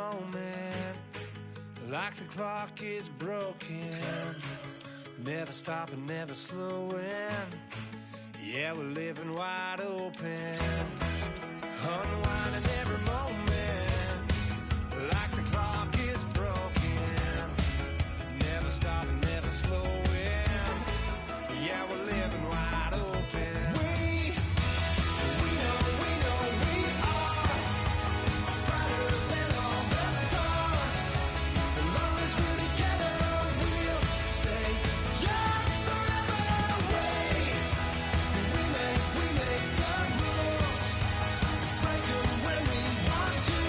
moment, like the clock is broken. Never stopping, never slowing. Yeah, we're living wide open. Unwinding every moment, like the clock is broken. Never stopping, never slowing. Yeah, we're living wide open. We know we are brighter than all the stars. As long as we're together, we'll stay young forever. We make the rules, break them when we want to.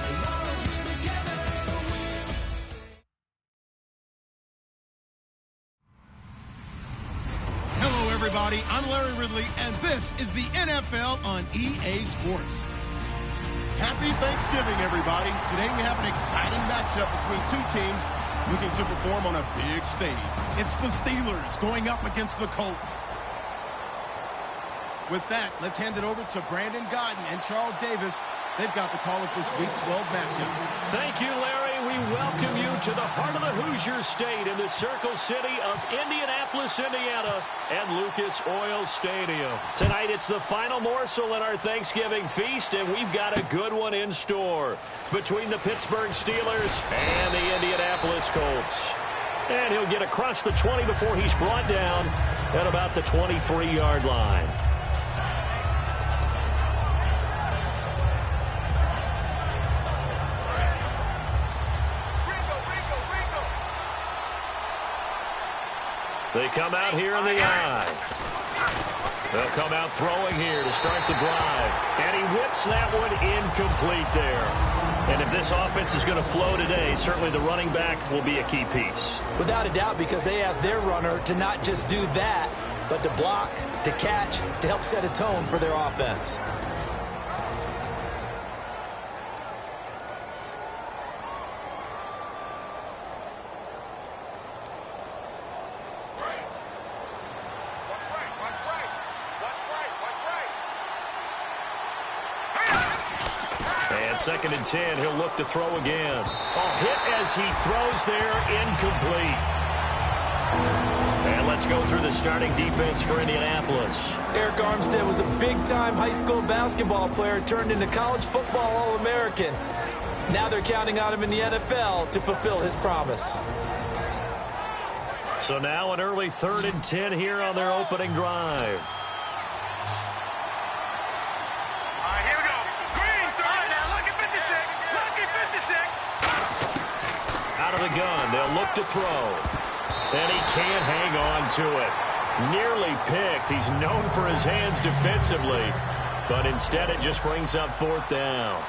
As long as we're together, we'll stay. Hello, everybody. I'm Larry Ridley, and this is the NFL on EA Sports. Happy Thanksgiving, everybody. Today we have an exciting matchup between two teams looking to perform on a big stage. It's the Steelers going up against the Colts. With that, let's hand it over to Brandon Godden and Charles Davis. They've got the call of this Week 12 matchup. Thank you, Larry. We welcome you to the heart of the Hoosier State in the Circle City of Indianapolis, Indiana, and Lucas Oil Stadium. Tonight, it's the final morsel in our Thanksgiving feast, and we've got a good one in store between the Pittsburgh Steelers and the Indianapolis Colts. And he'll get across the 20 before he's brought down at about the 23-yard line. They come out here in the eye. They'll come out throwing here to start the drive. And he whips that one incomplete there. And if this offense is going to flow today, certainly the running back will be a key piece. Without a doubt, because they asked their runner to not just do that, but to block, to catch, to help set a tone for their offense. Second and 10, he'll look to throw again. Hit as he throws there, incomplete. And let's go through the starting defense for Indianapolis. Eric Armstead was a big-time high school basketball player turned into college football All-American. Now they're counting on him in the NFL to fulfill his promise. So now an early 3rd and 10 here on their opening drive. Out of the gun, they'll look to throw. And he can't hang on to it. Nearly picked. He's known for his hands defensively. But instead it just brings up 4th down.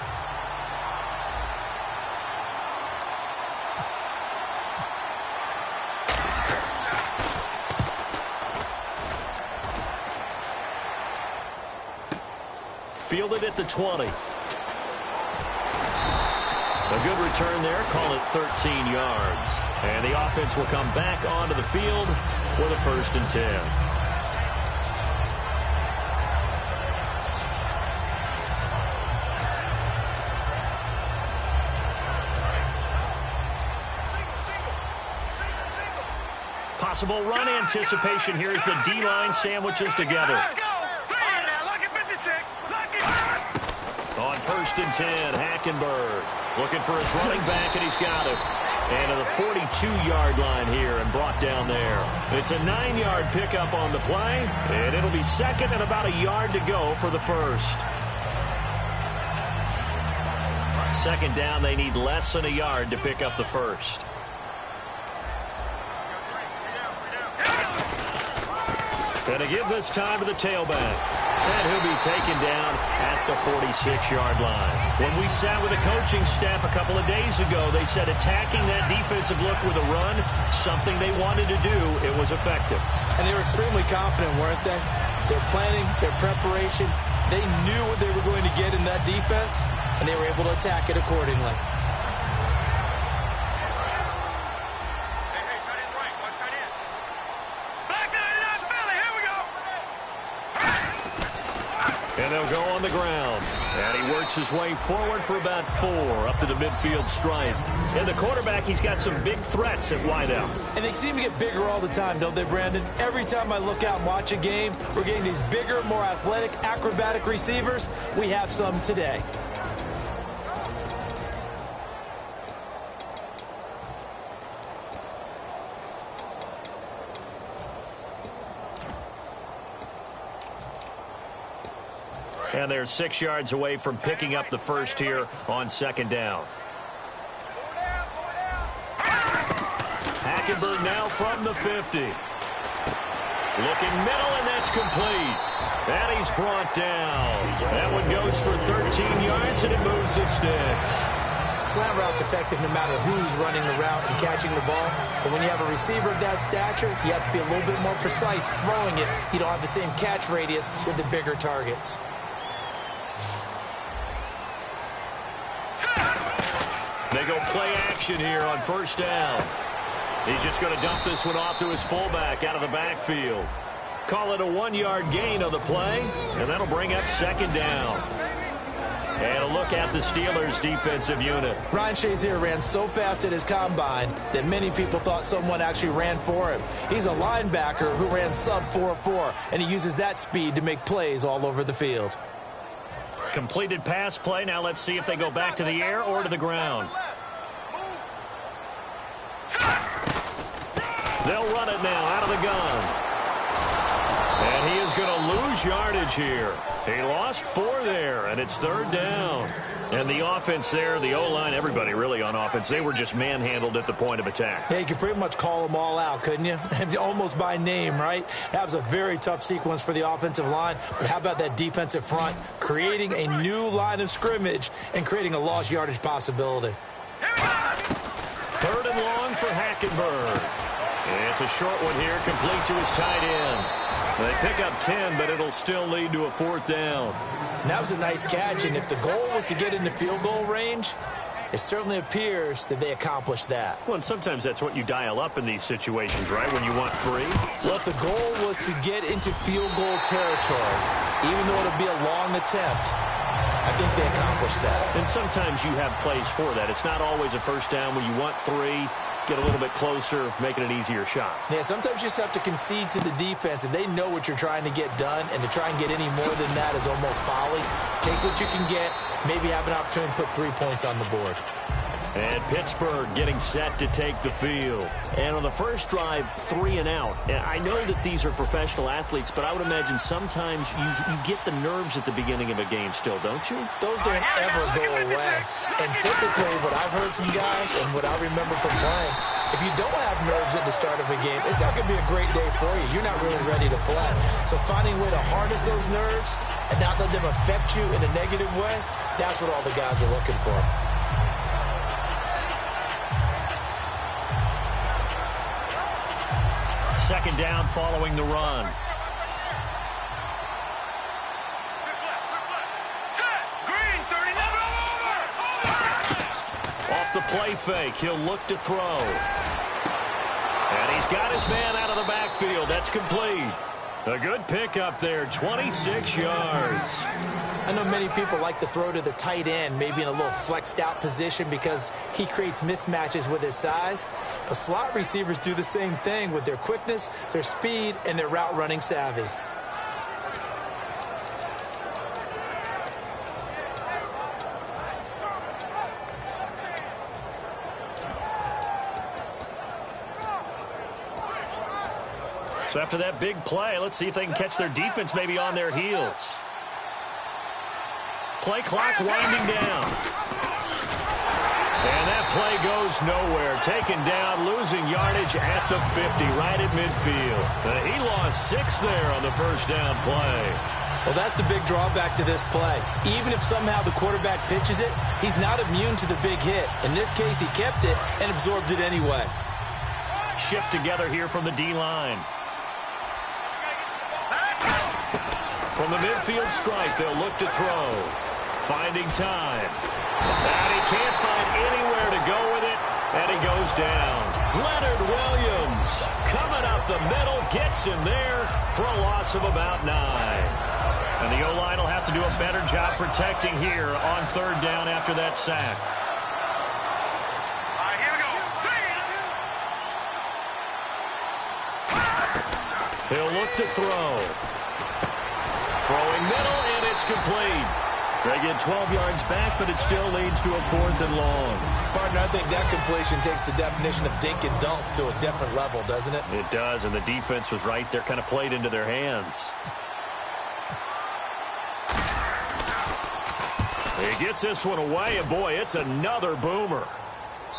Fielded at the 20. A good return there, call it 13 yards. And the offense will come back onto the field with a 1st and 10. Possible run anticipation here as the D-line sandwiches together. Let's go! Lucky 56! On 1st and 10, Hackenberg looking for his running back, and he's got it. And to the 42-yard line here and brought down there. It's a 9-yard pickup on the play, and it'll be second and about a yard to go for the first. Second down, they need less than a yard to pick up the first. And to give this time to the tailback. And he'll be taken down at the 46-yard line. When we sat with the coaching staff a couple of days ago, they said attacking that defensive look with a run, something they wanted to do, it was effective. And they were extremely confident, weren't they? Their planning, their preparation, they knew what they were going to get in that defense, and they were able to attack it accordingly. And they'll go on the ground. And he works his way forward for about 4 up to the midfield stripe. And the quarterback, he's got some big threats at wideout. And they seem to get bigger all the time, don't they, Brandon? Every time I look out and watch a game, we're getting these bigger, more athletic, acrobatic receivers. We have some today. And they're 6 yards away from picking up the first here on 2nd down. Hackenberg now from the 50. Looking middle, and that's complete. And he's brought down. That one goes for 13 yards, and it moves the sticks. Slant route's effective no matter who's running the route and catching the ball. But when you have a receiver of that stature, you have to be a little bit more precise throwing it. You don't have the same catch radius with the bigger targets. They go play action here on 1st down. He's just going to dump this one off to his fullback out of the backfield. Call it a 1-yard gain on the play, and that'll bring up 2nd down. And a look at the Steelers' defensive unit. Ryan Shazier ran so fast at his combine that many people thought someone actually ran for him. He's a linebacker who ran sub 4.4, and he uses that speed to make plays all over the field. Completed pass play. Now let's see if they go back to the air or to the ground. They'll run it now out of the gun. And he is going to lose yardage here. He lost 4 there, and it's 3rd down. And the offense there, the O-line, everybody really on offense, they were just manhandled at the point of attack. Yeah, you could pretty much call them all out, couldn't you? Almost by name, right? That was a very tough sequence for the offensive line. But how about that defensive front creating a new line of scrimmage and creating a lost yardage possibility? 3rd and long for Hackenberg. And it's a short one here, complete to his tight end. They pick up 10, but it'll still lead to a 4th down. And that was a nice catch, and if the goal was to get into field goal range, it certainly appears that they accomplished that. Well, and sometimes that's what you dial up in these situations, right, when you want 3? Well, if the goal was to get into field goal territory, even though it'll be a long attempt, I think they accomplished that. And sometimes you have plays for that. It's not always a 1st down when you want 3. Get a little bit closer, making an easier shot. Yeah, sometimes you just have to concede to the defense, and they know what you're trying to get done, and to try and get any more than that is almost folly. Take what you can get, maybe have an opportunity to put 3 points on the board. And Pittsburgh getting set to take the field. And on the first drive, 3 and out. I know that these are professional athletes, but I would imagine sometimes you get the nerves at the beginning of a game still, don't you? Those don't ever go away. And typically what I've heard from guys and what I remember from playing, if you don't have nerves at the start of a game, it's not going to be a great day for you. You're not really ready to play. So finding a way to harness those nerves and not let them affect you in a negative way, that's what all the guys are looking for. Second down following the run. Off the play fake, he'll look to throw. And he's got his man out of the backfield. That's complete. A good pickup there, 26 yards. I know many people like to throw to the tight end, maybe in a little flexed out position because he creates mismatches with his size. But slot receivers do the same thing with their quickness, their speed, and their route running savvy. So after that big play, let's see if they can catch their defense maybe on their heels. Play clock winding down. And that play goes nowhere. Taken down, losing yardage at the 50, right at midfield. He lost 6 there on the first down play. Well, that's the big drawback to this play. Even if somehow the quarterback pitches it, he's not immune to the big hit. In this case, he kept it and absorbed it anyway. Shift together here from the D-line. From the midfield stripe, they'll look to throw. Finding time. And he can't find anywhere to go with it, and he goes down. Leonard Williams coming up the middle, gets him there for a loss of about 9. And the O-line will have to do a better job protecting here on third down after that sack. All right, here we go. He'll look to throw. Throwing middle, and it's complete. They get 12 yards back, but it still leads to a 4th and long. Partner, I think that completion takes the definition of dink and dunk to a different level, doesn't it? It does, and the defense was right there, kind of played into their hands. He gets this one away, and boy, it's another boomer.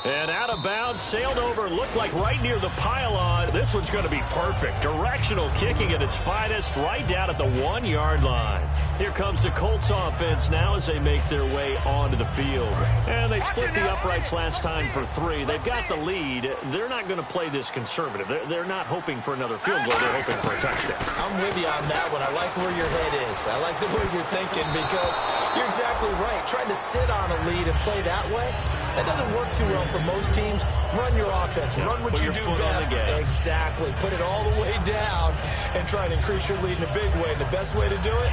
And out of bounds, sailed over, looked like right near the pylon. This one's going to be perfect. Directional kicking at its finest, right down at the 1-yard line. Here comes the Colts offense now as they make their way onto the field. And they split the uprights last time for 3. They've got the lead. They're not going to play this conservative. They're not hoping for another field goal. They're hoping for a touchdown. I'm with you on that one. I like where your head is. I like the way you're thinking because you're exactly right. Trying to sit on a lead and play that way, that doesn't work too well for most teams. Run your offense. Run what you do best. Exactly. Put it all the way down and try to increase your lead in a big way. And the best way to do it,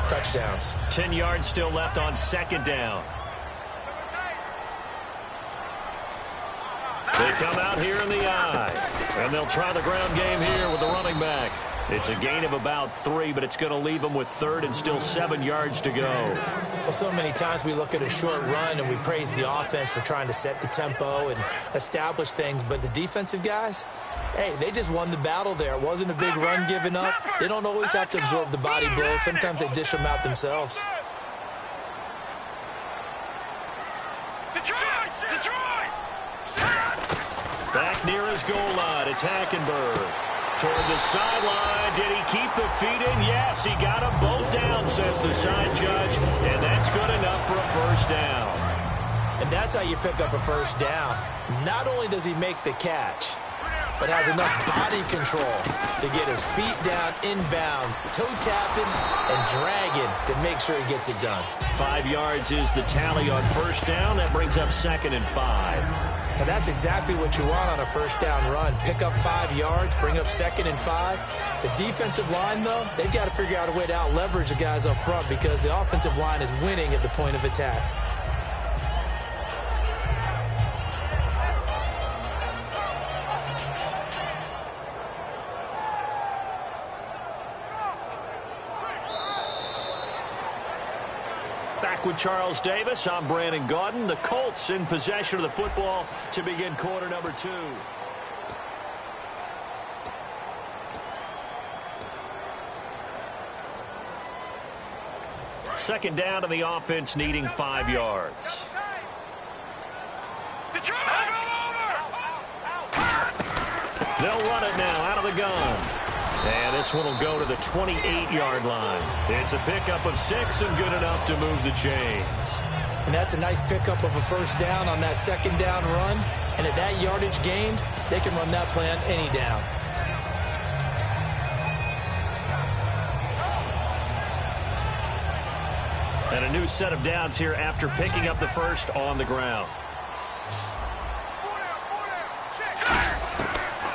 touchdowns. 10 yards still left on second down. They come out here in the eye. And they'll try the ground game here with the running back. It's a gain of about 3, but it's going to leave them with 3rd and still 7 yards to go. Well, so many times we look at a short run and we praise the offense for trying to set the tempo and establish things, but the defensive guys, hey, they just won the battle there. It wasn't a big run given up. They don't always have to absorb the body blows. Sometimes they dish them out themselves. Detroit! Back near his goal line, it's Hackenberg. Toward the sideline, did he keep the feet in? Yes, he got them both down, says the side judge, and that's good enough for a first down. And that's how you pick up a first down. Not only does he make the catch, but has enough body control to get his feet down inbounds, toe tapping and dragging to make sure he gets it done. 5 yards is the tally on first down. That brings up 2nd and 5. And that's exactly what you want on a first down run. Pick up 5 yards, bring up 2nd and 5. The defensive line, though, they've got to figure out a way to out-leverage the guys up front because the offensive line is winning at the point of attack. Back with Charles Davis, I'm Brandon Gaudin. The Colts in possession of the football to begin quarter number 2. Second down, and the offense needing 5 yards. They'll run it now out of the gun. And this one will go to the 28-yard line. It's a pickup of 6 and good enough to move the chains. And that's a nice pickup of a first down on that second down run. And at that yardage gained, they can run that play on any down. And a new set of downs here after picking up the first on the ground.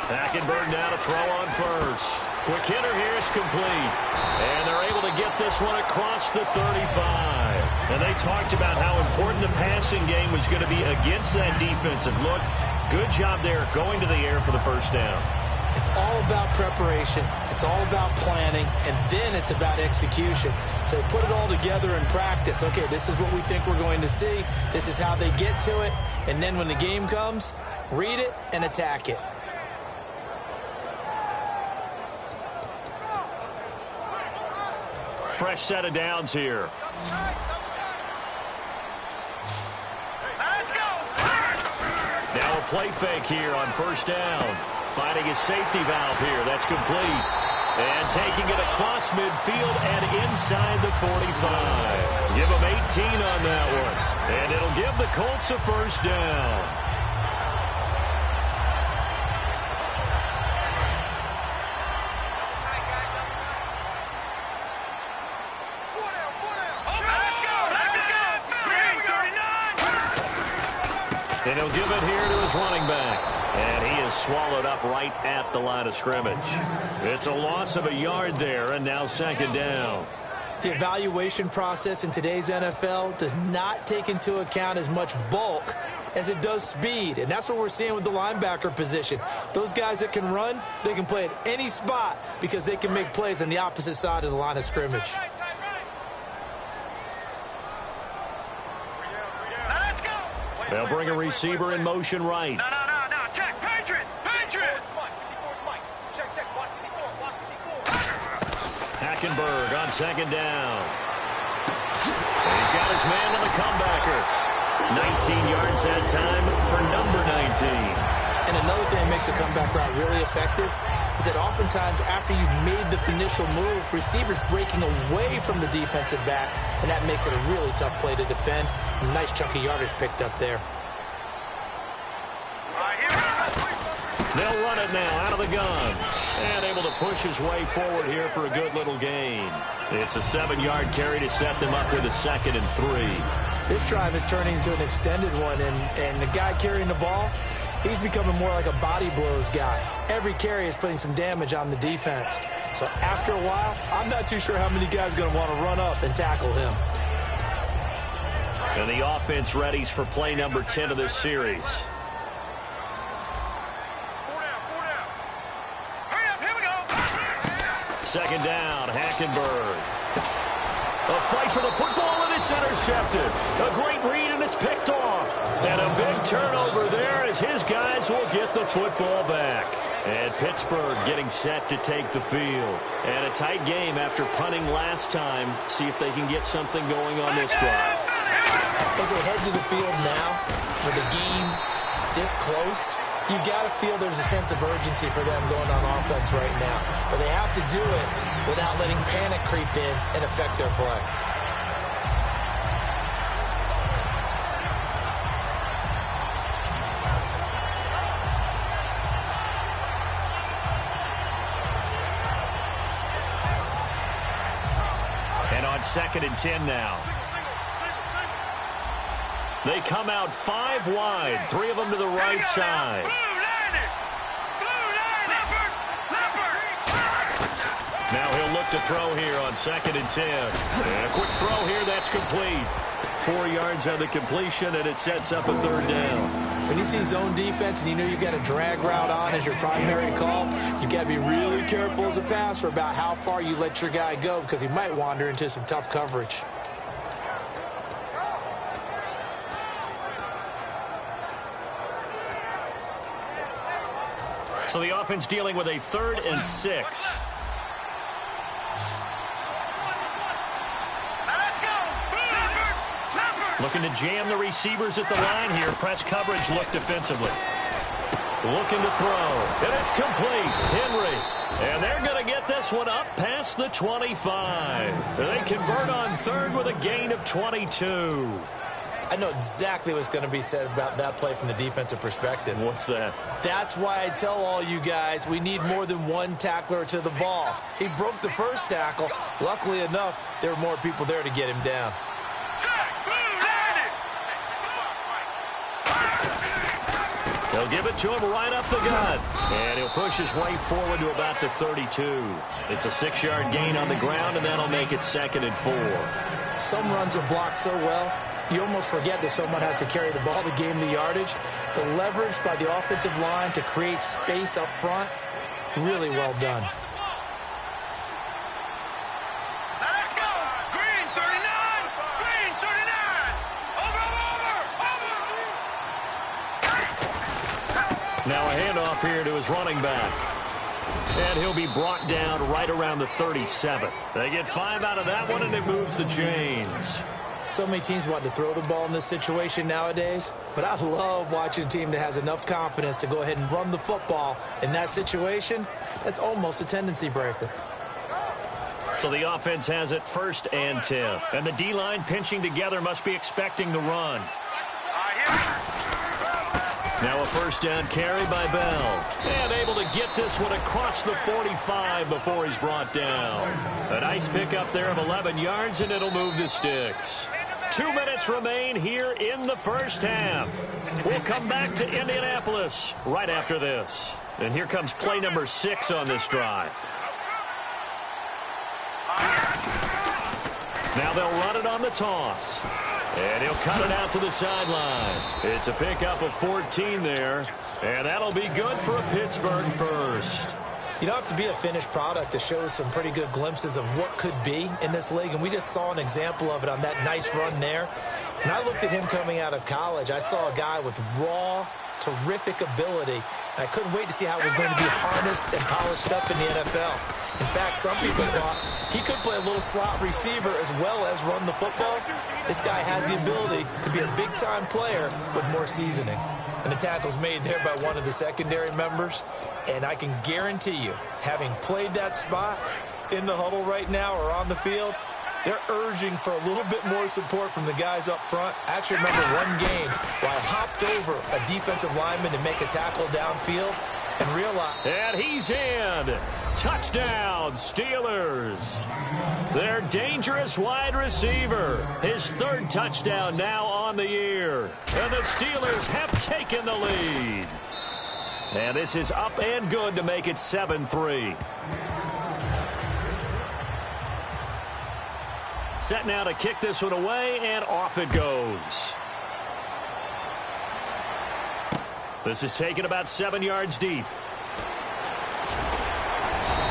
Hackenberg now to throw on first. Quick hitter here, it's complete. And they're able to get this one across the 35. And they talked about how important the passing game was going to be against that defensive look. Good job there going to the air for the first down. It's all about preparation. It's all about planning. And then it's about execution. So put it all together in practice. Okay, this is what we think we're going to see. This is how they get to it. And then when the game comes, read it and attack it. Fresh set of downs here. Now a play fake here on first down. Finding his safety valve here. That's complete. And taking it across midfield and inside the 45. Give him 18 on that one. And it'll give the Colts a first down. And he'll give it here to his running back. And he is swallowed up right at the line of scrimmage. It's a loss of a yard there, and now second down. The evaluation process in today's NFL does not take into account as much bulk as it does speed, and that's what we're seeing with the linebacker position. Those guys that can run, they can play at any spot because they can make plays on the opposite side of the line of scrimmage. They'll bring a receiver in motion right. No. Check. Patriot. Hackenberg on second down. And he's got his man on the comebacker. 19 yards that time for number 19. And another thing that makes the comeback route really effective is that oftentimes after you've made the initial move, receivers breaking away from the defensive back, and that makes it a really tough play to defend. A nice chunk of yardage picked up there. They'll run it now out of the gun. And able to push his way forward here for a good little gain. It's a 7-yard carry to set them up with a 2nd and 3. This drive is turning into an extended one, and the guy carrying the ball, he's becoming more like a body blows guy. Every carry is putting some damage on the defense. So after a while, I'm not too sure how many guys are going to want to run up and tackle him. And the offense readies for play number 10 of this series. Second down, Hackenberg. A fight for the football, and it's intercepted. A great read, and it's picked off. And a big turnover there as his guys will get the football back. And Pittsburgh getting set to take the field. And a tight game after punting last time. See if they can get something going on this drive. As they head to the field now, with the game this close, you've got to feel there's a sense of urgency for them going on offense right now. But they have to do it without letting panic creep in and affect their play. And on 2nd and 10 now. They come out 5 wide, 3 of them to the right side. Now he'll look to throw here on 2nd and 10. And a quick throw here, that's complete. 4 yards on the completion, and it sets up a 3rd down. When you see zone defense and you know you've got a drag route on as your primary call, you've got to be really careful as a passer about how far you let your guy go because he might wander into some tough coverage. So the offense dealing with a 3rd and 6. Looking to jam the receivers at the line here. Press coverage look defensively. Looking to throw. And it's complete. Henry. And they're going to get this one up past the 25. They convert on 3rd with a gain of 22. I know exactly what's going to be said about that play from the defensive perspective. What's that? That's why I tell all you guys we need more than one tackler to the ball. He broke the first tackle. Luckily enough, there were more people there to get him down. They'll give it to him right up the gut. And he'll push his way forward to about the 32. It's a 6-yard gain on the ground, and that'll make it 2nd and 4. Some runs are blocked so well, you almost forget that someone has to carry the ball to gain the yardage. The leverage by the offensive line to create space up front, really well done. Let's go. Green 39. Green 39. Over. Now a handoff here to his running back. And he'll be brought down right around the 37. They get 5 out of that one, and it moves the chains. So many teams want to throw the ball in this situation nowadays, but I love watching a team that has enough confidence to go ahead and run the football. In that situation, that's almost a tendency breaker. So the offense has it 1st and 10. And the D-line pinching together must be expecting the run. Now a 1st down carry by Bell. And able to get this one across the 45 before he's brought down. A nice pickup there of 11 yards, and it'll move the sticks. 2 minutes remain here in the first half. We'll come back to Indianapolis right after this. And here comes play number 6 on this drive. Now they'll run it on the toss. And he'll cut it out to the sideline. It's a pickup of 14 there. And that'll be good for a Pittsburgh first. You don't have to be a finished product to show some pretty good glimpses of what could be in this league, and we just saw an example of it on that nice run there. When I looked at him coming out of college, I saw a guy with raw, terrific ability. I couldn't wait to see how it was going to be harnessed and polished up in the NFL. In fact, some people thought he could play a little slot receiver as well as run the football. This guy has the ability to be a big-time player with more seasoning. And the tackle's made there by one of the secondary members. And I can guarantee you, having played that spot in the huddle right now or on the field, they're urging for a little bit more support from the guys up front. I actually remember one game where I hopped over a defensive lineman to make a tackle downfield and realized. And he's in. Touchdown, Steelers. Their dangerous wide receiver. His third touchdown now on the year. And the Steelers have taken the lead. And this is up and good to make it 7-3. Set now to kick this one away, and off it goes. This is taken about 7 yards deep.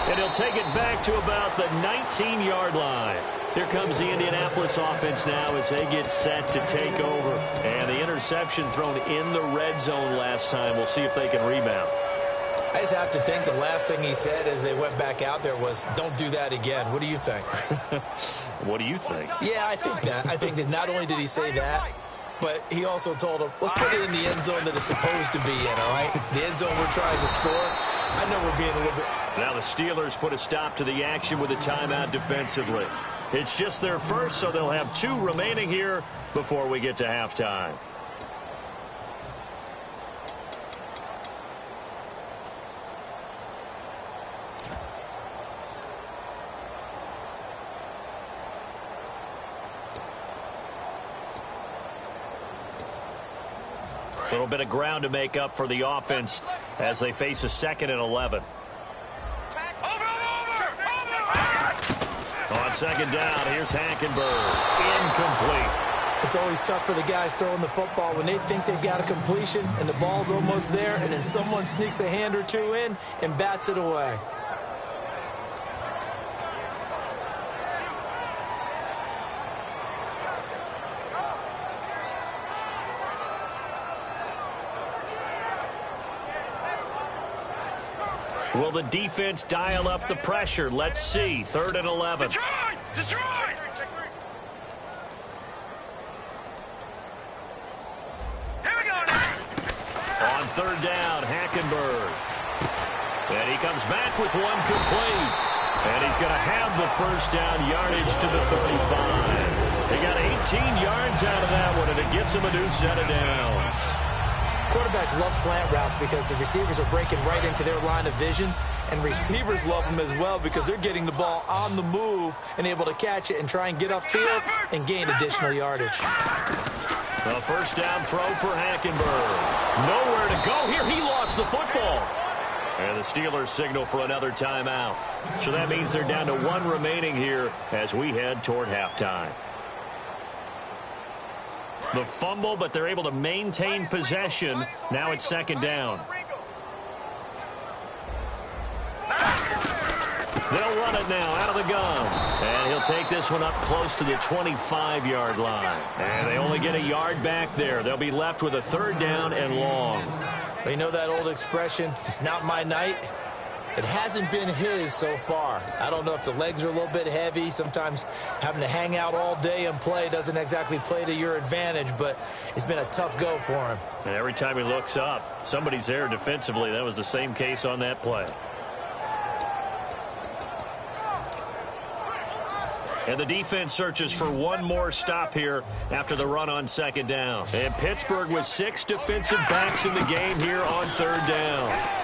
And he'll take it back to about the 19-yard line. Here comes the Indianapolis offense now as they get set to take over. And the interception thrown in the red zone last time. We'll see if they can rebound. I just have to think the last thing he said as they went back out there was, don't do that again. What do you think? What do you think? Yeah, I think that. I think that not only did he say that, but he also told him, let's put it in the end zone that it's supposed to be in, all right? The end zone we're trying to score. I know we're being a little bit. Now the Steelers put a stop to the action with a timeout defensively. It's just their first, so they'll have 2 remaining here before we get to halftime. A little bit of ground to make up for the offense as they face a 2nd and 11. On 2nd down, here's Hackenberg. Incomplete. It's always tough for the guys throwing the football when they think they've got a completion and the ball's almost there, and then someone sneaks a hand or two in and bats it away. Will the defense dial up the pressure? Let's see. 3rd and 11. Detroit! Here we go now. On 3rd down, Hackenberg. And he comes back with one complete. And he's going to have the first down, yardage to the 35. They got 18 yards out of that one, and it gets him a new set of downs. Quarterbacks love slant routes because the receivers are breaking right into their line of vision, and receivers love them as well because they're getting the ball on the move and able to catch it and try and get upfield and gain additional yardage. The first down throw for Hackenberg. Nowhere to go here. He lost the football. And the Steelers signal for another timeout. So that means they're down to 1 remaining here as we head toward halftime. The fumble, but they're able to maintain possession. Now it's 2nd down. They'll run it now out of the gun. And he'll take this one up close to the 25-yard line. And they only get a yard back there. They'll be left with a 3rd down and long. You know that old expression, it's not my night? It hasn't been his so far. I don't know if the legs are a little bit heavy. Sometimes having to hang out all day and play doesn't exactly play to your advantage, but it's been a tough go for him. And every time he looks up, somebody's there defensively. That was the same case on that play. And the defense searches for one more stop here after the run on 2nd down. And Pittsburgh with 6 defensive backs in the game here on 3rd down.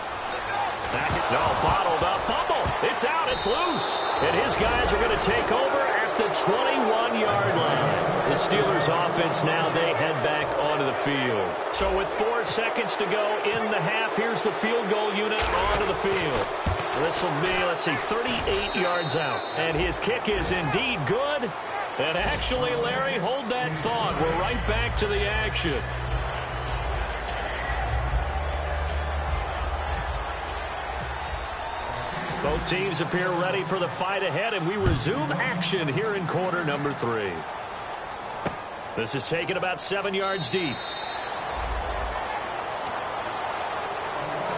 No, bottled up, fumble. It's out, it's loose. And his guys are going to take over at the 21-yard line. The Steelers offense now, they head back onto the field. So with 4 seconds to go in the half, here's the field goal unit onto the field. This will be, let's see, 38 yards out. And his kick is indeed good. And actually, Larry, hold that thought. We're right back to the action. Both teams appear ready for the fight ahead, and we resume action here in quarter number 3. This is taken about 7 yards deep.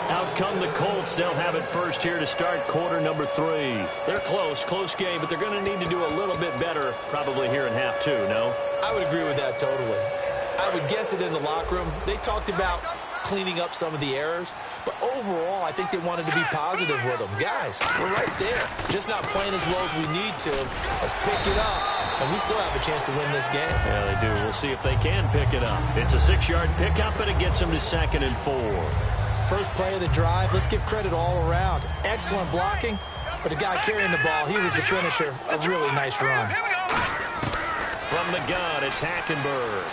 Out come the Colts. They'll have it first here to start quarter number 3. They're close game, but they're going to need to do a little bit better probably here in half 2, no? I would agree with that totally. I would guess it in the locker room. They talked about cleaning up some of the errors, but overall, I think they wanted to be positive with them. Guys, we're right there. Just not playing as well as we need to. Let's pick it up, and we still have a chance to win this game. Yeah, they do. We'll see if they can pick it up. It's a 6-yard pickup, and it gets them to 2nd and 4. First play of the drive, let's give credit all around. Excellent blocking, but the guy carrying the ball, he was the finisher. A really nice run. From the gun, it's Hackenberg.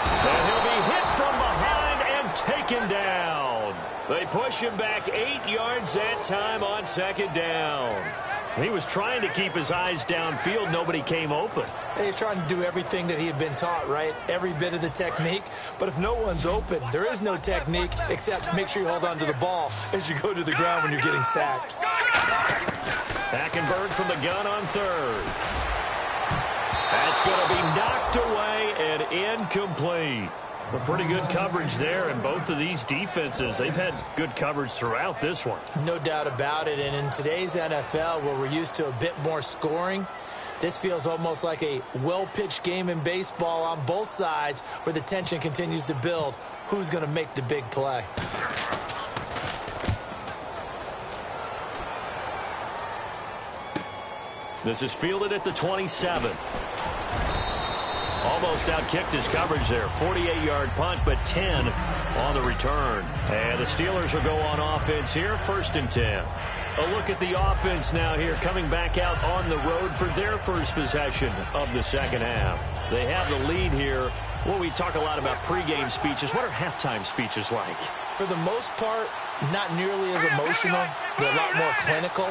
And he'll be hit from behind and taken down. They push him back 8 yards that time on 2nd down. He was trying to keep his eyes downfield. Nobody came open. He's trying to do everything that he had been taught, right? Every bit of the technique. But if no one's open, there is no technique except make sure you hold on to the ball as you go to the ground when you're getting sacked. Hackenberg from the gun on 3rd. That's going to be knocked away and incomplete. But pretty good coverage there, and both of these defenses, they've had good coverage throughout this one. No doubt about it, and in today's NFL, where we're used to a bit more scoring, this feels almost like a well-pitched game in baseball on both sides where the tension continues to build. Who's going to make the big play? This is fielded at the 27. Almost outkicked his coverage there. 48-yard punt, but 10 on the return. And the Steelers will go on offense here, 1st and 10. A look at the offense now here, coming back out on the road for their first possession of the 2nd half. They have the lead here. Well, we talk a lot about pregame speeches. What are halftime speeches like? For the most part, not nearly as emotional. They're a lot more clinical.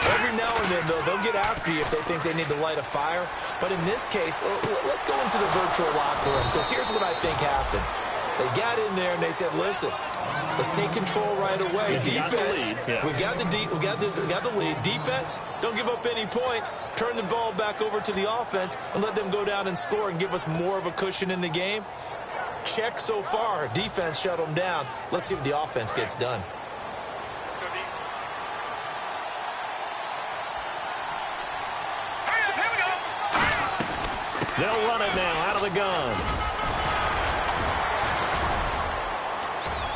Every now and then, though, they'll get after you if they think they need to light a fire. But in this case, let's go into the virtual locker room, because here's what I think happened. They got in there and they said, listen, let's take control right away. Defense, we got the lead. Defense, don't give up any points. Turn the ball back over to the offense and let them go down and score and give us more of a cushion in the game. Check so far. Defense shut them down. Let's see if the offense gets done. They'll run it now out of the gun.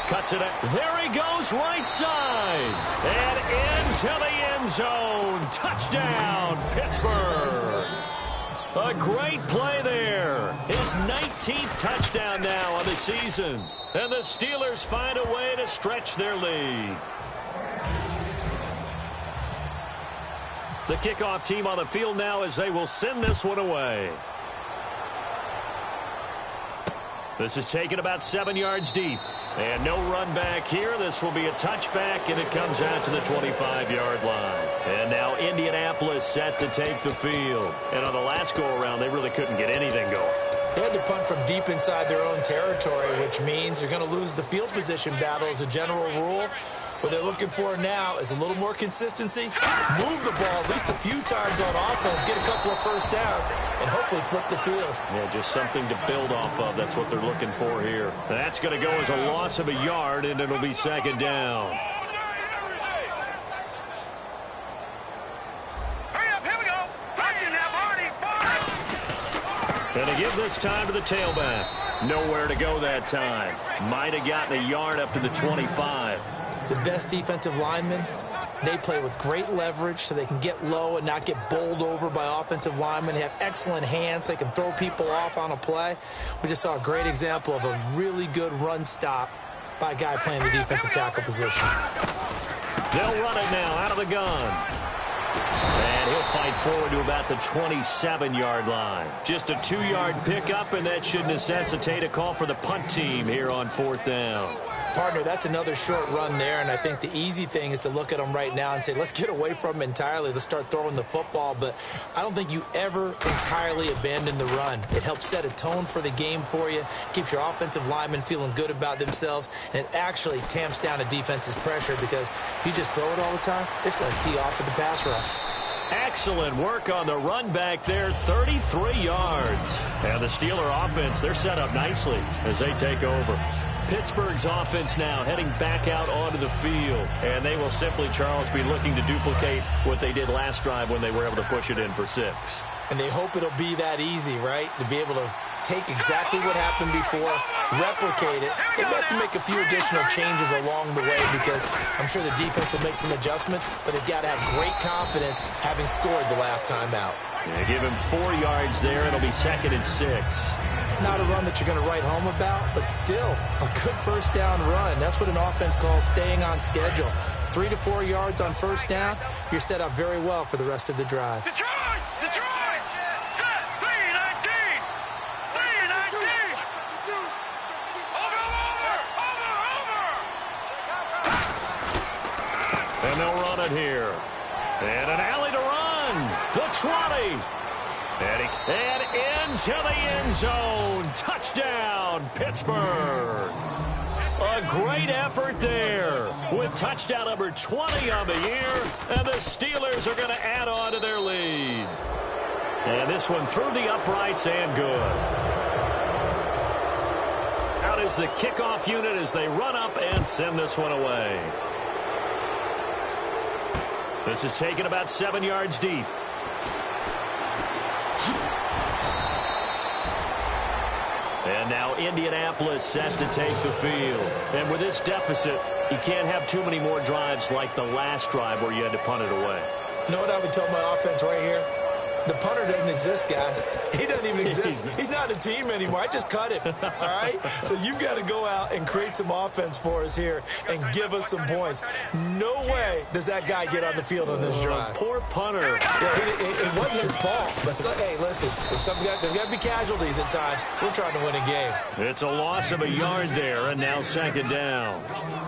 Cuts it up. There he goes, right side. And into the end zone. Touchdown, Pittsburgh. A great play there. His 19th touchdown now of the season. And the Steelers find a way to stretch their lead. The kickoff team on the field now as they will send this one away. This is taken about 7 yards deep. And no run back here. This will be a touchback, and it comes out to the 25-yard line. And now Indianapolis set to take the field. And on the last go-around, they really couldn't get anything going. They had to punt from deep inside their own territory, which means they're going to lose the field position battle as a general rule. What they're looking for now is a little more consistency, move the ball at least a few times on offense, get a couple of first downs, and hopefully flip the field. Yeah, just something to build off of. That's what they're looking for here. That's going to go as a loss of a yard, and it'll be 2nd down. Hurry up, here we go. Passing now, Marty. And to give this time to the tailback. Nowhere to go that time. Might have gotten a yard up to the 25. The best defensive linemen, they play with great leverage so they can get low and not get bowled over by offensive linemen. They have excellent hands. They can throw people off on a play. We just saw a great example of a really good run stop by a guy playing the defensive tackle position. They'll run it now out of the gun. And he'll fight forward to about the 27-yard line. Just a 2-yard pickup, and that should necessitate a call for the punt team here on 4th down. Partner, that's another short run there, and I think the easy thing is to look at them right now and say, let's get away from them entirely. Let's start throwing the football, but I don't think you ever entirely abandon the run. It helps set a tone for the game for you, keeps your offensive linemen feeling good about themselves, and it actually tamps down a defense's pressure because if you just throw it all the time, it's going to tee off with the pass rush. Excellent work on the run back there, 33 yards. And the Steeler offense, they're set up nicely as they take over. Pittsburgh's offense now heading back out onto the field. And they will simply, Charles, be looking to duplicate what they did last drive when they were able to push it in for 6. And they hope it'll be that easy, right? To be able to take exactly what happened before, replicate it. They have to make a few additional changes along the way because I'm sure the defense will make some adjustments, but they've got to have great confidence having scored the last time out. Yeah, give him 4 yards there. It'll be 2nd and 6. Not a run that you're going to write home about, but still a good first down run. That's what an offense calls staying on schedule. 3 to 4 yards on first down, you're set up very well for the rest of the drive. Detroit! Set! 3-19! 3-19! Over! And they'll run it here. And an alley to run. The 20. And into the end zone. Touchdown, Pittsburgh. A great effort there with touchdown number 20 on the year. And the Steelers are going to add on to their lead. And this one through the uprights and good. Out is the kickoff unit as they run up and send this one away. This is taken about 7 yards deep. And now Indianapolis set to take the field. And with this deficit, you can't have too many more drives like the last drive where you had to punt it away. You know what I would tell my offense right here? The punter doesn't exist, guys. He doesn't even exist. He's not a team anymore. I just cut him, all right? So you've got to go out and create some offense for us here and give us some points. No way does that guy get on the field on this drive. Poor punter. Yeah, it wasn't his fault. But, hey, listen, there's got to be casualties at times. We're trying to win a game. It's a loss of a yard there, and now 2nd down.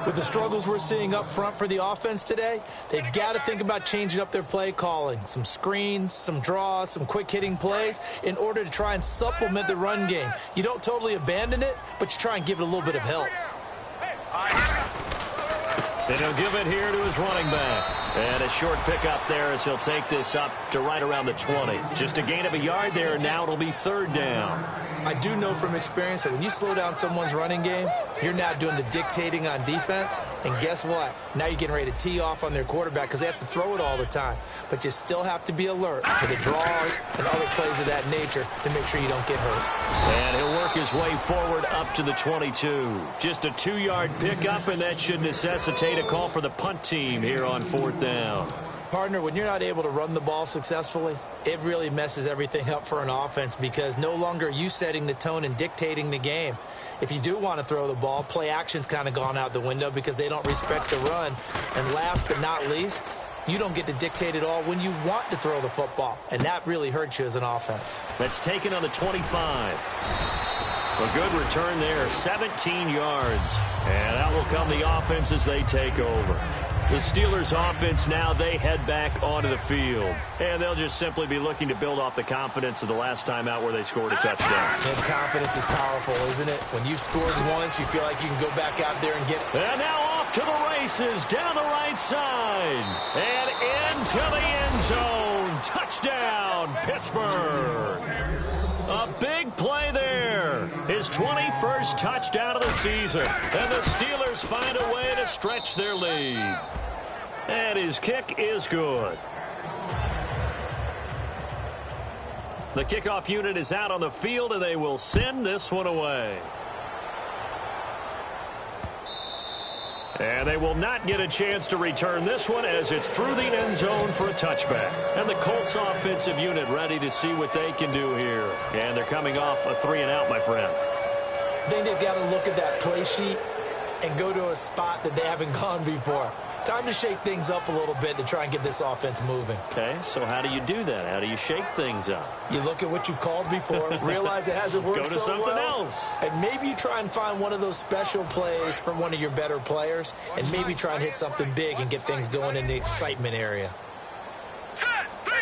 With the struggles we're seeing up front for the offense today, they've got to think about changing up their play calling. Some screens, some draws, some quick-hitting plays in order to try and supplement the run game. You don't totally abandon it, but you try and give it a little bit of help. And he'll give it here to his running back. And a short pickup there as he'll take this up to right around the 20. Just a gain of a yard there. Now it'll be 3rd down. I do know from experience that when you slow down someone's running game, you're now doing the dictating on defense. And guess what? Now you're getting ready to tee off on their quarterback because they have to throw it all the time. But you still have to be alert for the draws and other plays of that nature to make sure you don't get hurt. And he'll work his way forward up to the 22. Just a 2-yard pickup, and that should necessitate a call for the punt team here on 4th down. Partner, when you're not able to run the ball successfully, it really messes everything up for an offense because no longer are you setting the tone and dictating the game. If you do want to throw the ball, play action's kind of gone out the window because they don't respect the run. And last but not least, you don't get to dictate it all when you want to throw the football. And that really hurts you as an offense. That's taken on the 25. A good return there, 17 yards. And out will come the offense as they take over. The Steelers offense now, they head back onto the field. And they'll just simply be looking to build off the confidence of the last time out where they scored a touchdown. And confidence is powerful, isn't it? When you've scored once, you feel like you can go back out there and get it. And now off to the races, down the right side. And into the end zone. Touchdown, Pittsburgh. A big play there. His 21st touchdown of the season. And the Steelers find a way to stretch their lead. And his kick is good. The kickoff unit is out on the field, and they will send this one away. And they will not get a chance to return this one as it's through the end zone for a touchback. And the Colts offensive unit ready to see what they can do here. And they're coming off a 3-and-out, my friend. I think they've got to look at that play sheet and go to a spot that they haven't gone before. Time to shake things up a little bit to try and get this offense moving. Okay, so how do you do that? How do you shake things up? You look at what you've called before, realize it hasn't worked Go to so something well, else. and maybe you try and find one of those special plays from one of your better players, and maybe try and hit something big and get things going in the excitement area. Set, 3-19.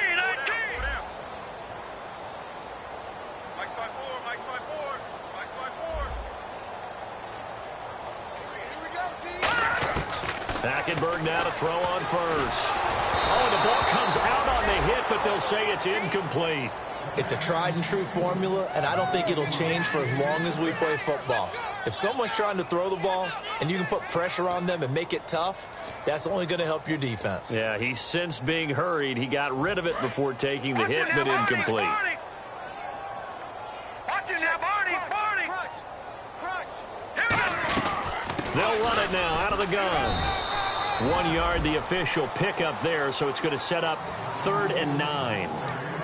Mike 5-4, Mike 5-4, Mike 5-4. Here we go, D. Hackenberg now to throw on first. Oh, the ball comes out on the hit, but they'll say it's incomplete. It's a tried-and-true formula, and I don't think it'll change for as long as we play football. If someone's trying to throw the ball and you can put pressure on them and make it tough, that's only going to help your defense. Yeah, he sensed being hurried. He got rid of it before taking the hit, but incomplete. Watch it now, Barney, Barney. Here we go. They'll run it now out of the gun. 1 yard, the official pickup there, so it's going to set up 3rd and 9.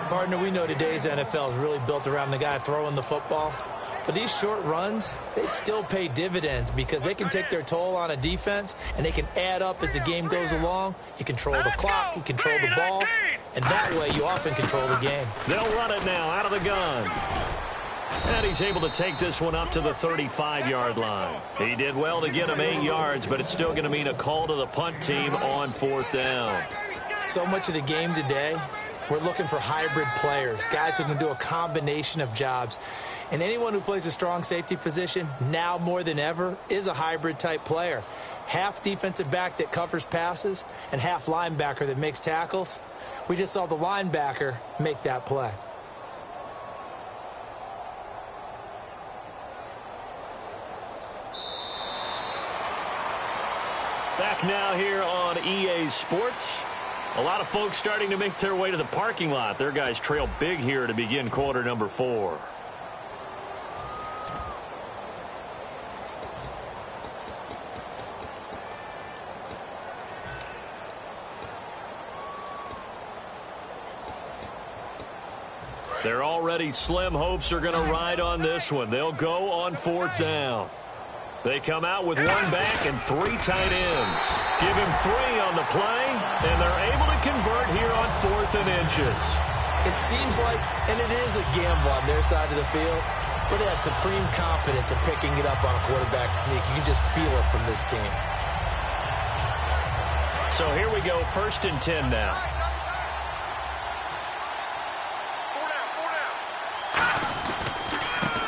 Partner, we know today's NFL is really built around the guy throwing the football. But these short runs, they still pay dividends because they can take their toll on a defense, and they can add up as the game goes along. You control the clock, you control the ball, and that way you often control the game. They'll run it now out of the gun. And he's able to take this one up to the 35-yard line. He did well to get him 8 yards, but it's still going to mean a call to the punt team on 4th down. So much of the game today, we're looking for hybrid players, guys who can do a combination of jobs. And anyone who plays a strong safety position, now more than ever, is a hybrid-type player. Half defensive back that covers passes and half linebacker that makes tackles. We just saw the linebacker make that play. Back now here on EA Sports. A lot of folks starting to make their way to the parking lot. Their guys trail big here to begin quarter number 4. They're already slim hopes are going to ride on this one. They'll go on 4th down. They come out with 1 back and 3 tight ends. Give him 3 on the play, and they're able to convert here on 4th and inches. It seems like, and it is a gamble on their side of the field, but they have supreme confidence in picking it up on a quarterback sneak. You can just feel it from this team. So here we go, 1st and 10 now.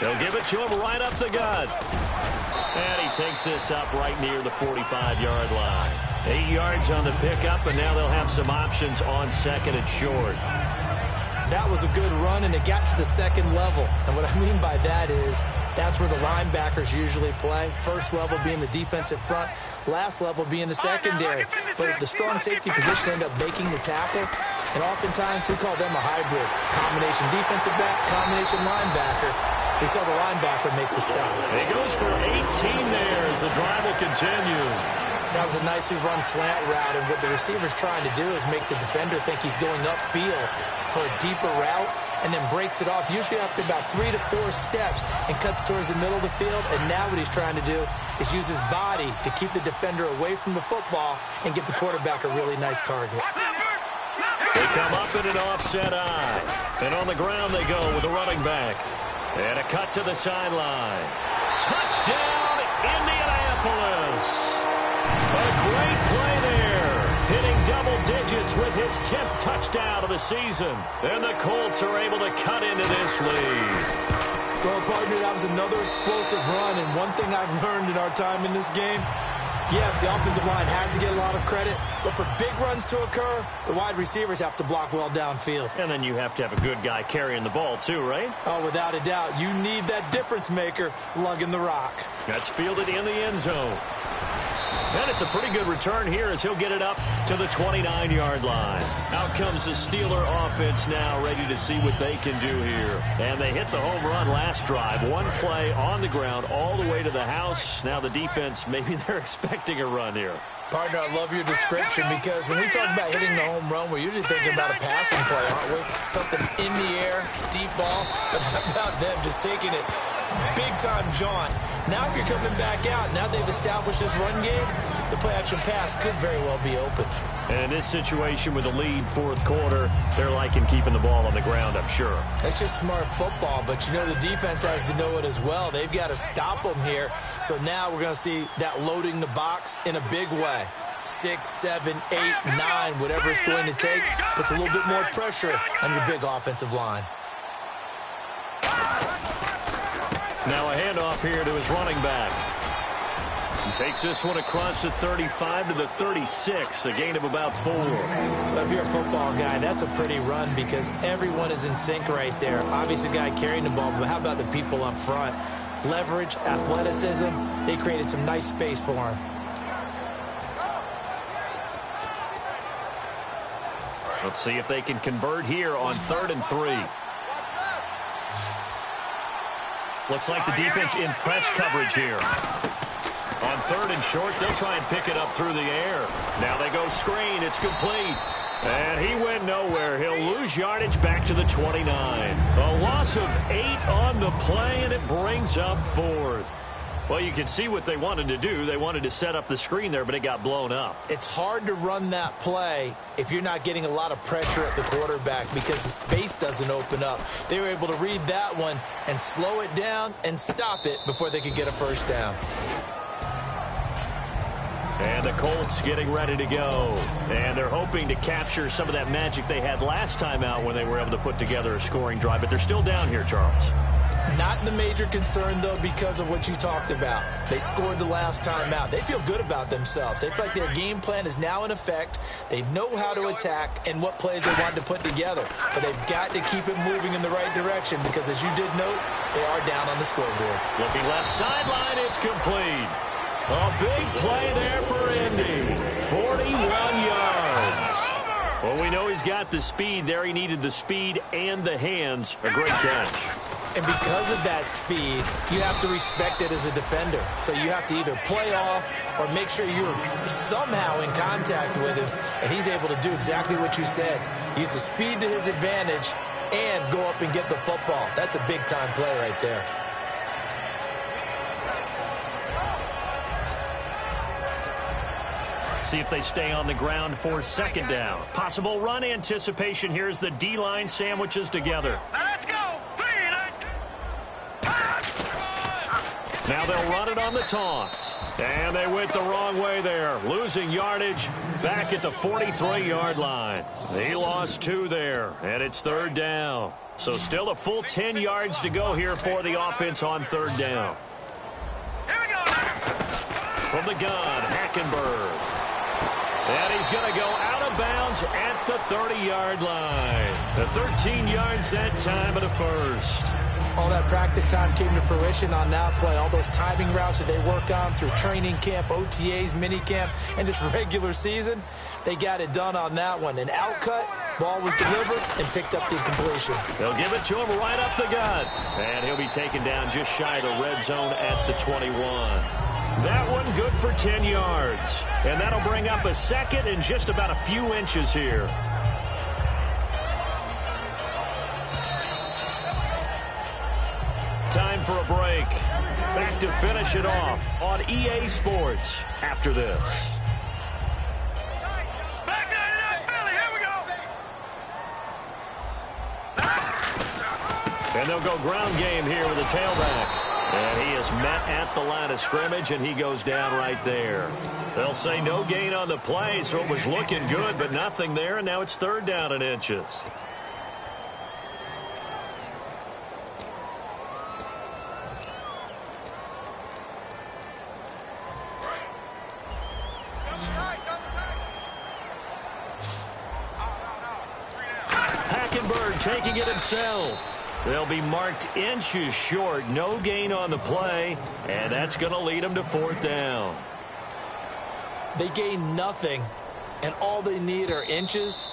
They'll give it to him right up the gut. And he takes this up right near the 45-yard line. 8 yards on the pickup, and now they'll have some options on 2nd and short. That was a good run, and it got to the 2nd level. And what I mean by that is that's where the linebackers usually play. First level being the defensive front, last level being the secondary. But the strong safety position ended up making the tackle, and oftentimes we call them a hybrid. Combination defensive back, combination linebacker. We saw the linebacker make the stop. He goes for 18 there as the drive will continue. That was a nicely run slant route, and what the receiver's trying to do is make the defender think he's going upfield for a deeper route, and then breaks it off, usually after about 3 to 4 steps, and cuts towards the middle of the field. And now what he's trying to do is use his body to keep the defender away from the football and give the quarterback a really nice target. They come up in an offset eye. And on the ground they go with the running back. And a cut to the sideline. Touchdown, Indianapolis. A great play there. Hitting double digits with his 10th touchdown of the season. And the Colts are able to cut into this lead. Well, partner, that was another explosive run. And one thing I've learned in our time in this game, yes, the offensive line has to get a lot of credit, but for big runs to occur, the wide receivers have to block well downfield. And then you have to have a good guy carrying the ball too, right? Oh, without a doubt. You need that difference maker lugging the rock. That's fielded in the end zone. And it's a pretty good return here as he'll get it up to the 29-yard line. Out comes the Steeler offense now, ready to see what they can do here. And they hit the home run last drive. 1 play on the ground all the way to the house. Now the defense, maybe they're expecting a run here. Partner, I love your description because when we talk about hitting the home run, we're usually thinking about a passing play, aren't we? Something in the air, deep ball. But how about them just taking it big-time jaunt. Now if you're coming back out, now they've established this run game, the play-action pass could very well be open. And in this situation with the lead fourth quarter, they're liking keeping the ball on the ground, I'm sure. That's just smart football, but you know the defense has to know it as well. They've got to stop them here. So now we're going to see that loading the box in a big way. 6, 7, 8, 9, whatever it's going to take, puts a little bit more pressure on your big offensive line. Now a handoff here to his running back. He takes this one across the 35 to the 36, a gain of about 4. Well, if you're a football guy, that's a pretty run because everyone is in sync right there. Obviously, the guy carrying the ball, but how about the people up front? Leverage, athleticism, they created some nice space for him. Let's see if they can convert here on 3rd and 3. Looks like the defense in press coverage here. On 3rd and short, they'll try and pick it up through the air. Now they go screen. It's complete. And he went nowhere. He'll lose yardage back to the 29. A loss of 8 on the play, and it brings up 4th. Well, you can see what they wanted to do. They wanted to set up the screen there, but it got blown up. It's hard to run that play if you're not getting a lot of pressure at the quarterback because the space doesn't open up. They were able to read that one and slow it down and stop it before they could get a first down. And the Colts getting ready to go. And they're hoping to capture some of that magic they had last time out when they were able to put together a scoring drive. But they're still down here, Charles. Not the major concern, though, because of what you talked about. They scored the last time out. They feel good about themselves. They feel like their game plan is now in effect. They know how to attack and what plays they want to put together. But they've got to keep it moving in the right direction because, as you did note, they are down on the scoreboard. Looking left sideline, it's complete. A big play there for Indy. 41 yards. Well, we know he's got the speed there. He needed the speed and the hands. A great catch. And because of that speed, you have to respect it as a defender. So you have to either play off or make sure you're somehow in contact with him. And he's able to do exactly what you said. Use the speed to his advantage and go up and get the football. That's a big-time play right there. See if they stay on the ground for 2nd down. Possible run anticipation here as the D-line sandwiches together. Let's go. Now they'll run it on the toss. And they went the wrong way there. Losing yardage back at the 43-yard line. He lost 2 there, and it's 3rd down. So still a full 10 yards to go here for the offense on 3rd down. Here we go. From the gun, Hackenberg. And he's going to go out of bounds at the 30-yard line. The 13 yards that time of the first. All that practice time came to fruition on that play. All those timing routes that they work on through training camp, OTAs, minicamp, and just regular season, they got it done on that one. An outcut, ball was delivered, and picked up the completion. They'll give it to him right up the gut. And he'll be taken down just shy of the red zone at the 21. That one good for 10 yards. And that'll bring up a 2nd and just about a few inches here. Time for a break. Back to finish it off on EA Sports after this. Back to Philly. Here we go. And they'll go ground game here with a tailback. And he is met at the line of scrimmage, and he goes down right there. They'll say no gain on the play, so it was looking good, but nothing there, and now it's 3rd down and inches. Hackenberg taking it himself. They'll be marked inches short. No gain on the play, and that's going to lead them to 4th down. They gain nothing, and all they need are inches.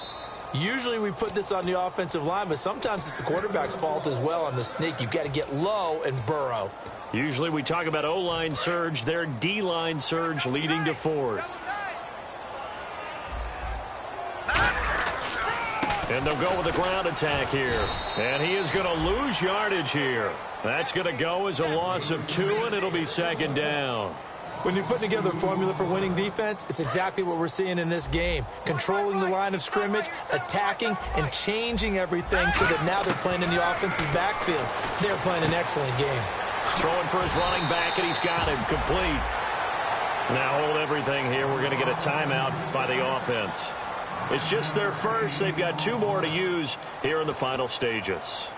Usually we put this on the offensive line, but sometimes it's the quarterback's fault as well on the sneak. You've got to get low and burrow. Usually we talk about O-line surge. Their D-line surge leading to 4th. And they'll go with a ground attack here. And he is going to lose yardage here. That's going to go as a loss of 2, and it'll be second down. When you're putting together a formula for winning defense, it's exactly what we're seeing in this game. Controlling the line of scrimmage, attacking, and changing everything so that now they're playing in the offense's backfield. They're playing an excellent game. Throwing for his running back, and he's got him complete. Now hold everything here. We're going to get a timeout by the offense. It's just their first. They've got 2 more to use here in the final stages.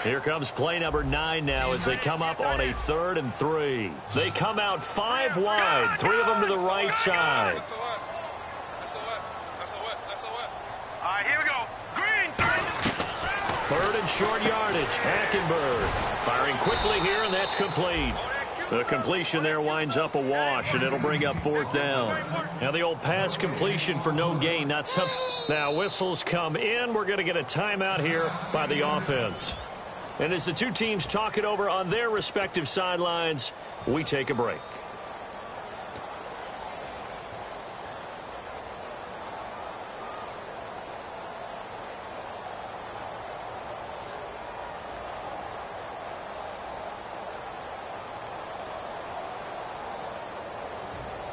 Here comes play number 9 now as they come up on a 3rd and 3. They come out 5 wide, 3 of them to the right side. That's the left. That's the left. That's the west. That's the west. All right, here we go. Green. 3rd and short yardage. Hackenberg firing quickly here, and that's complete. The completion there winds up a wash, and it'll bring up 4th down. Now the old pass completion for no gain, not something. Now whistles come in. We're going to get a timeout here by the offense. And as the 2 teams talk it over on their respective sidelines, we take a break.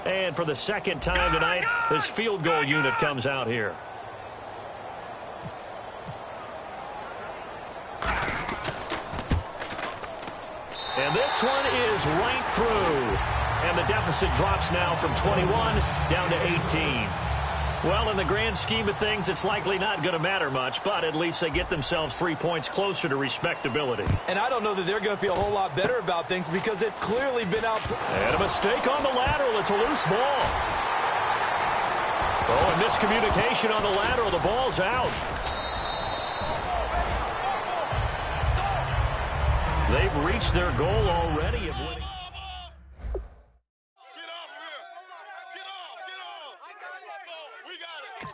And for the second time tonight, this field goal unit comes out here. And this one is right through. And the deficit drops now from 21 down to 18. Well, in the grand scheme of things, it's likely not going to matter much, but at least they get themselves 3 points closer to respectability. And I don't know that they're going to feel a whole lot better about things because they've clearly been out. And a mistake on the lateral. It's a loose ball. Oh, a miscommunication on the lateral. The ball's out. They've reached their goal already of winning. Get off of here. Get off. Get off. We got it.